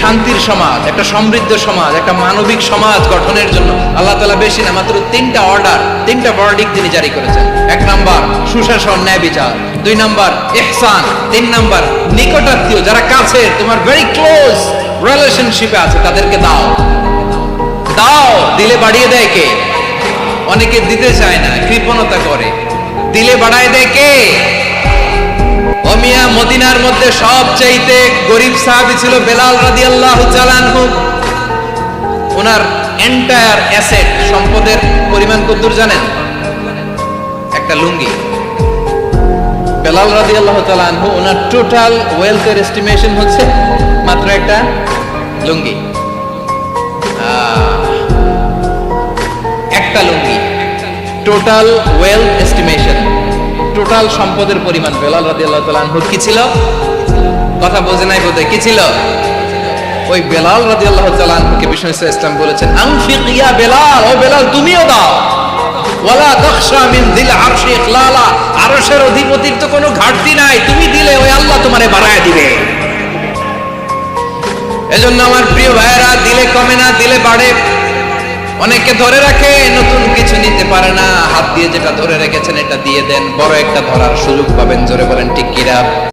শান্তির সমাজ, একটা সমৃদ্ধ সমাজ, একটা মানবিক সমাজ গঠনের জন্য আল্লাহ তাআলা বেশি না মাত্র তিনটা অর্ডার, তিনটা ভার্ডিক্ট তিনি জারি করেছেন। এক নাম্বার সুশাসন, ন্যায় বিচার। দুই নাম্বার ইহসান। তিন নাম্বার নিকটাত্মীয়, যারা কাছে তোমার ভেরি ক্লোজ রিলেশনশিপে আছে তাদেরকে দাও। দাও, দিলে বাড়িয়ে দেয় কে? অনেকে দিতে চায় না, কৃপণতা করে। দিলে বাড়ায় দেয় কে? মিয়া, মদিনার মধ্যে সবচাইতে গরিব সাহাবী ছিল বেলাল রাদিয়াল্লাহু তাআলা আনহু। ওনার এন্টায়ার অ্যাসেট, সম্পদের পরিমাণ কতদূর জানেন? একটা লুঙ্গি। বেলাল রাদিয়াল্লাহু তাআলা আনহু, ওনার টোটাল ওয়েলথের এস্টিমেশন হচ্ছে মাত্র একটা লুঙ্গি। একটা লুঙ্গি, টোটাল ওয়েলথ এস্টিমেশন, টোটাল সম্পদের পরিমাণ বেলাল রাদিয়াল্লাহু তাআলা আনহু কি ছিল? কথা বোঝে নাই বোধহয়, কি ছিল? ওই বেলাল রাদিয়াল্লাহু তাআলা আনহুকে বিষ্ণু ইসলাম বলেছেন, আনফিক ইয়া বেলাল, ও বেলাল তুমিও দাও। ওয়ালা তাখশা মিন যিল আরশি ইখলালা, আরশের অধিপতির তো কোনো ঘাটতি নাই, তুমি দিলে ওই আল্লাহ তোমারে বাড়ায় দিবে। এজন্য আমার প্রিয় ভাইয়েরা, দিলে কমে না, দিলে বাড়ে। অনেকে ধরে রাখে, নতুন কিছু নিতে পারে না, হাত দিয়ে যেটা ধরে রেখেছেন এটা দিয়ে দেন, বড় একটা ধরার সুযোগ পাবেন। জোরে বলেন ঠিক কিনা?